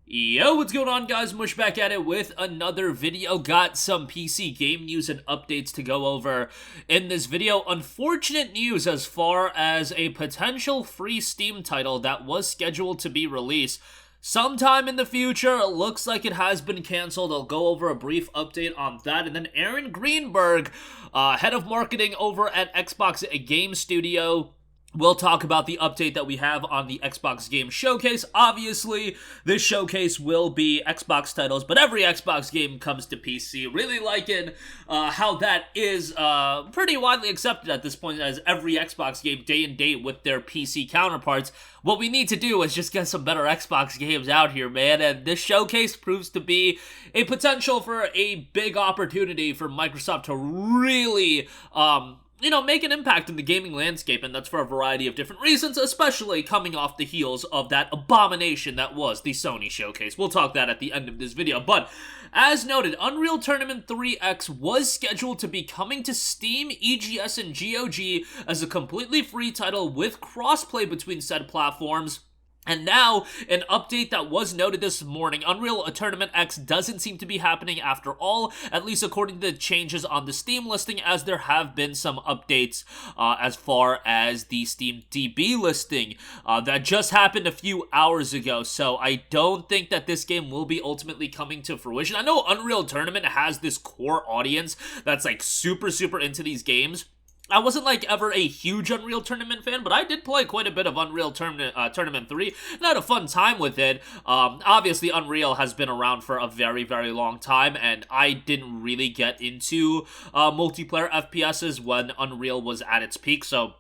Yo, what's going on, guys? Mush back at it with another video. Got some PC game news and updates to go over in this video. Unfortunate news as far as a potential free Steam title that was scheduled to be released sometime in the future. It looks like it has been canceled. I'll go over a brief update on that. And then Aaron Greenberg, head of marketing over at Xbox Game Studio, we'll talk about the update that we have on the Xbox Game Showcase. Obviously, this showcase will be Xbox titles, but every Xbox game comes to PC. Really liking how that is pretty widely accepted at this point, as every Xbox game day and date with their PC counterparts. What we need to do is just get some better Xbox games out here, man, and this showcase proves to be a potential for a big opportunity for Microsoft to really, make an impact in the gaming landscape, and that's for a variety of different reasons, especially coming off the heels of that abomination that was the Sony showcase. We'll talk that at the end of this video, but as noted, Unreal Tournament 3X was scheduled to be coming to Steam, EGS, and GOG as a completely free title with crossplay between said platforms. And now, an update that was noted this morning, Unreal Tournament X doesn't seem to be happening after all, at least according to the changes on the Steam listing, as there have been some updates as far as the Steam DB listing that just happened a few hours ago. So I don't think that this game will be ultimately coming to fruition. I know Unreal Tournament has this core audience that's like super into these games. I wasn't like ever a huge Unreal Tournament fan, but I did play quite a bit of Unreal Tournament 3, and I had a fun time with it. Obviously, Unreal has been around for a very long time, and I didn't really get into multiplayer FPSs when Unreal was at its peak, so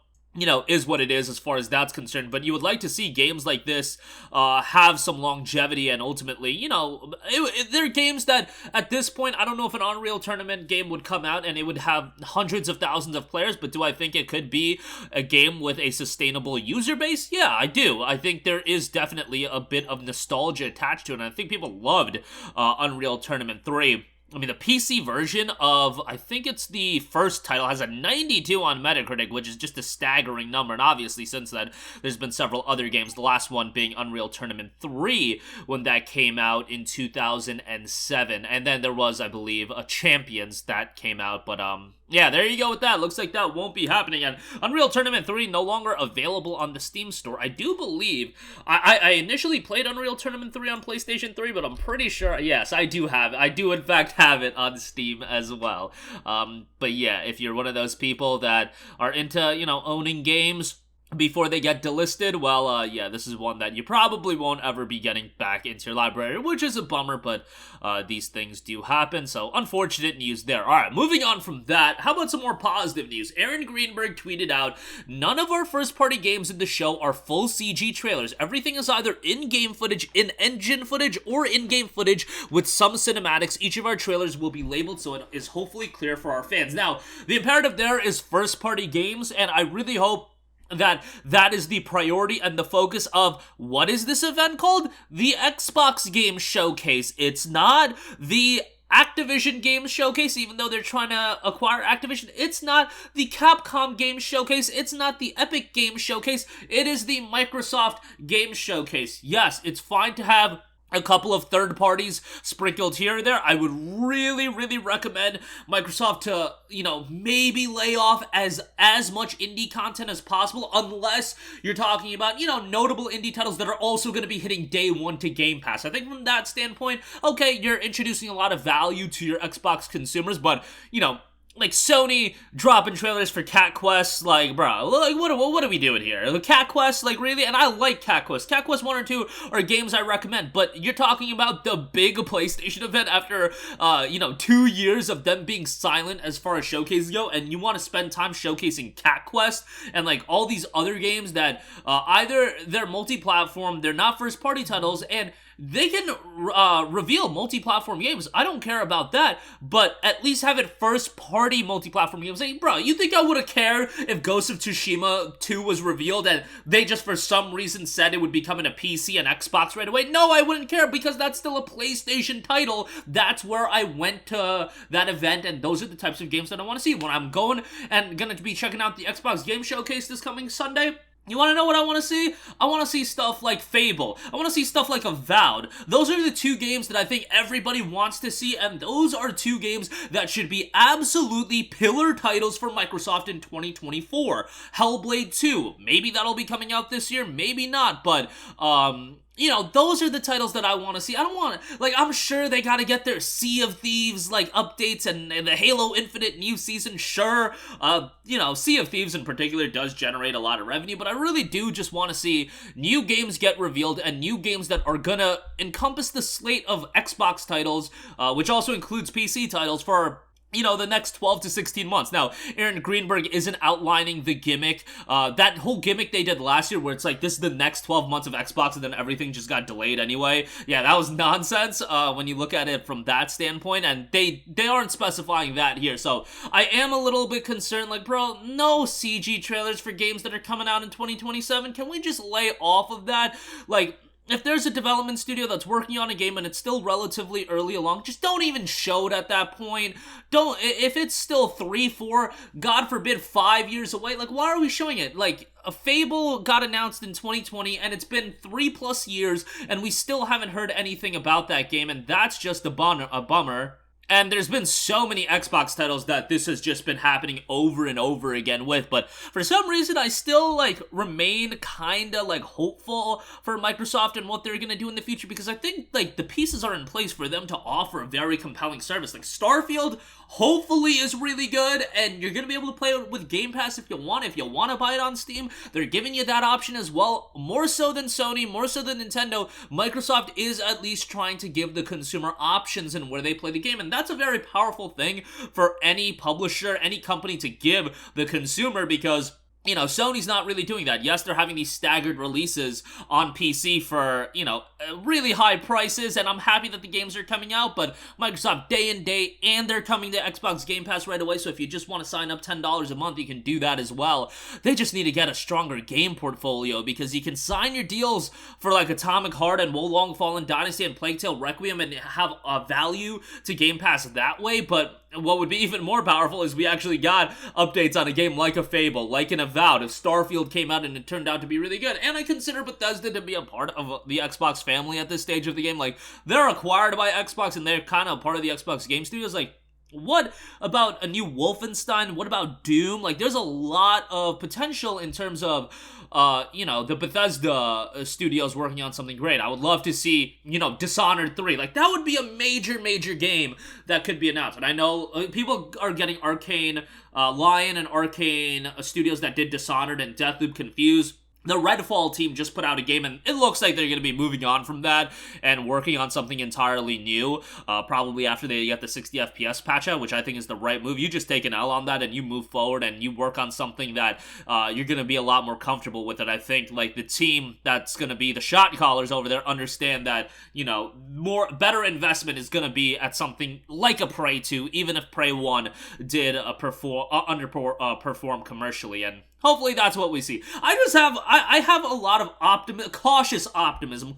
is what it is as far as that's concerned. But you would like to see games like this have some longevity, and ultimately, they're games that at this point, I don't know if an Unreal Tournament game would come out and it would have hundreds of thousands of players, but do I think it could be a game with a sustainable user base? Yeah, I do. I think there is definitely a bit of nostalgia attached to it, and I think people loved Unreal Tournament 3. I mean, the PC version of, I think it's the first title, has a 92 on Metacritic, which is just a staggering number. And obviously, since then, there's been several other games, the last one being Unreal Tournament 3, when that came out in 2007. And then there was, I believe, a Champions that came out, but, yeah, there you go with that. Looks like that won't be happening. And Unreal Tournament 3 no longer available on the Steam store. I do believe, I initially played Unreal Tournament 3 on PlayStation 3, but I'm pretty sure, yes, I do in fact have it on Steam as well. But yeah, if you're one of those people that are into, owning games before they get delisted, well, yeah, this is one that you probably won't ever be getting back into your library, which is a bummer, but these things do happen, so unfortunate news there. Alright, moving on from that, how about some more positive news? Aaron Greenberg tweeted out, "None of our first-party games in the show are full CG trailers. Everything is either in-game footage, in-engine footage, or in-game footage with some cinematics. Each of our trailers will be labeled so it is hopefully clear for our fans." Now, the imperative there is first-party games, and I really hope that is the priority and the focus of, what is this event called? The Xbox Game Showcase. It's not the Activision Game Showcase, even though they're trying to acquire Activision. It's not the Capcom Game Showcase. It's not the Epic Game Showcase. It is the Microsoft Game Showcase. Yes, it's fine to have a couple of third parties sprinkled here or there. I would really recommend Microsoft to, maybe lay off as much indie content as possible, unless you're talking about, notable indie titles that are also going to be hitting day one to Game Pass. I think from that standpoint, okay, you're introducing a lot of value to your Xbox consumers, but, like Sony dropping trailers for Cat Quest, like, bro, like, what are we doing here? Cat Quest, like, really? And I like Cat Quest. Cat Quest 1 or 2 are games I recommend, but you're talking about the big PlayStation event after, 2 years of them being silent as far as showcases go, and you want to spend time showcasing Cat Quest and, like, all these other games that, either they're multi-platform, they're not first-party titles, and they can reveal multi-platform games. I don't care about that, but at least have it first-party multi-platform games. Like, bro, you think I would have cared if Ghost of Tsushima 2 was revealed and they just for some reason said it would be coming to PC and Xbox right away? No, I wouldn't care, because that's still a PlayStation title. That's where I went to that event, and those are the types of games that I want to see. When I'm going and gonna be checking out the Xbox Game Showcase this coming Sunday, You want to know what I want to see? I want to see stuff like Fable. I want to see stuff like Avowed. Those are the two games that I think everybody wants to see, and those are two games that should be absolutely pillar titles for Microsoft in 2024. Hellblade 2, maybe that'll be coming out this year, maybe not, but, you know, those are the titles that I want to see. I don't want to, like, I'm sure they gotta get their Sea of Thieves, like, updates and the Halo Infinite new season, sure. You know, Sea of Thieves in particular does generate a lot of revenue, but I really do just want to see new games get revealed and new games that are gonna encompass the slate of Xbox titles, which also includes PC titles for, you know, the next 12 to 16 months. Now, Aaron Greenberg isn't outlining the gimmick. That whole gimmick they did last year where it's like, this is the next 12 months of Xbox and then everything just got delayed anyway. Yeah, that was nonsense when you look at it from that standpoint, and they aren't specifying that here. So I am a little bit concerned, like, bro, no CG trailers for games that are coming out in 2027. Can we just lay off of that? Like, if there's a development studio that's working on a game and it's still relatively early along, just don't even show it at that point. If it's still 3, 4, God forbid 5 years away, like, why are we showing it? Like, a Fable got announced in 2020 and it's been 3+ years and we still haven't heard anything about that game, and that's just a bummer. And there's been so many Xbox titles that this has just been happening over and over again with, but for some reason I still, like, remain kinda, like, hopeful for Microsoft and what they're gonna do in the future, because I think, like, the pieces are in place for them to offer a very compelling service. Like, Starfield hopefully is really good, and you're gonna be able to play it with Game Pass if you want. If you want to buy it on Steam, they're giving you that option as well. More so than Sony, more so than Nintendo, Microsoft is at least trying to give the consumer options in where they play the game, and that's a very powerful thing for any publisher, any company to give the consumer, because, you know, Sony's not really doing that. Yes, they're having these staggered releases on PC for, you know, really high prices, and I'm happy that the games are coming out, but Microsoft day and day, and they're coming to Xbox Game Pass right away, so if you just want to sign up $10 a month, you can do that as well. They just need to get a stronger game portfolio, because you can sign your deals for, like, Atomic Heart and Wo Long Fallen Dynasty and Plague Tale Requiem and have a value to Game Pass that way, but what would be even more powerful is we actually got updates on a game like a Fable, like an Avowed, if Starfield came out and it turned out to be really good. And I consider Bethesda to be a part of the Xbox family at this stage of the game. Like, they're acquired by Xbox and they're kind of part of the Xbox game studios. Like, what about a new Wolfenstein? What about Doom? Like, there's a lot of potential in terms of, you know, the Bethesda studios working on something great. I would love to see, you know, Dishonored 3. Like, that would be a major, major game that could be announced. And I know people are getting Arcane, Lion and Arcane studios that did Dishonored and Deathloop confused. The Redfall team just put out a game, and it looks like they're going to be moving on from that and working on something entirely new, probably after they get the 60 FPS patch out, which I think is the right move. You just take an L on that, and you move forward, and you work on something that you're going to be a lot more comfortable with it. I think, like, the team that's going to be the shot callers over there understand that, you know, better investment is going to be at something like a Prey 2, even if Prey 1 did underperform commercially, and hopefully that's what we see. I have a lot of cautious optimism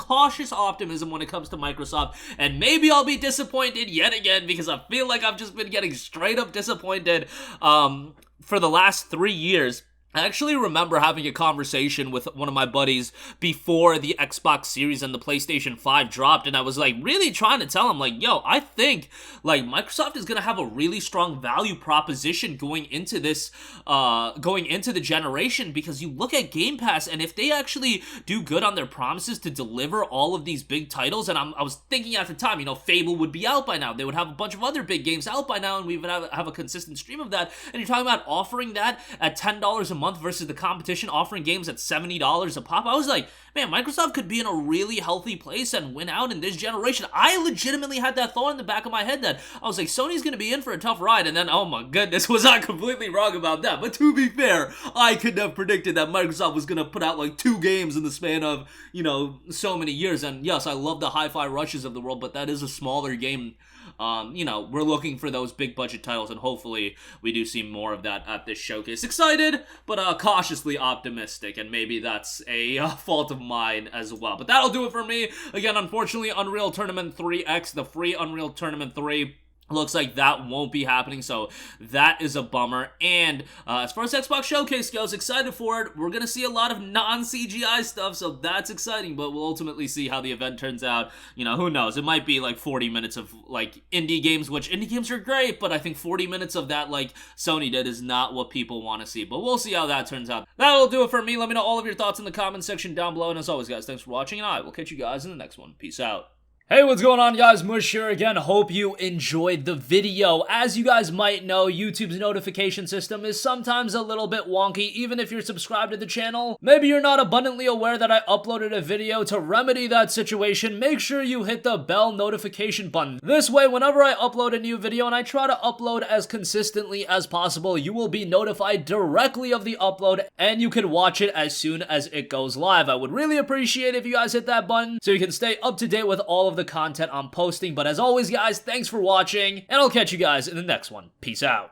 when it comes to Microsoft, and maybe I'll be disappointed yet again, because I feel like I've just been getting straight up disappointed for the last 3 years. I actually remember having a conversation with one of my buddies before the Xbox Series and the PlayStation 5 dropped, and I was, like, really trying to tell him, like, yo, I think, like, Microsoft is gonna have a really strong value proposition going into this, going into the generation, because you look at Game Pass, and if they actually do good on their promises to deliver all of these big titles, and I was thinking at the time, you know, Fable would be out by now, they would have a bunch of other big games out by now, and we would have a consistent stream of that, and you're talking about offering that at $10 a month versus the competition offering games at $70 a pop. I was like, man, Microsoft could be in a really healthy place and win out in this generation. I legitimately had that thought in the back of my head that I was like, Sony's gonna be in for a tough ride, and then, oh my goodness, was I completely wrong about that. But to be fair, I could have predicted that Microsoft was gonna put out like 2 games in the span of, you know, so many years. And yes, I love the Hi-Fi Rushes of the world, but that is a smaller game. You know, we're looking for those big budget titles, and hopefully we do see more of that at this showcase. Excited, but cautiously optimistic, and maybe that's a fault of mine as well. But that'll do it for me. Again, unfortunately, Unreal Tournament 3X, the free Unreal Tournament 3, Looks like that won't be happening, so that is a bummer. And as far as Xbox Showcase goes, excited for it. We're going to see a lot of non-CGI stuff, so that's exciting, but we'll ultimately see how the event turns out. You know, who knows? It might be like 40 minutes of like indie games, which indie games are great, but I think 40 minutes of that like Sony did is not what people want to see, but we'll see how that turns out. That'll do it for me. Let me know all of your thoughts in the comment section down below, and as always, guys, thanks for watching, and I will catch you guys in the next one. Peace out. Hey, what's going on, guys? Mush here again. Hope you enjoyed the video. As you guys might know, YouTube's notification system is sometimes a little bit wonky, even if you're subscribed to the channel. Maybe you're not abundantly aware that I uploaded a video. To remedy that situation, make sure you hit the bell notification button. This way, whenever I upload a new video, and I try to upload as consistently as possible, you will be notified directly of the upload, and you can watch it as soon as it goes live. I would really appreciate if you guys hit that button so you can stay up to date with all of the content I'm posting. But as always, guys, thanks for watching, and I'll catch you guys in the next one. Peace out.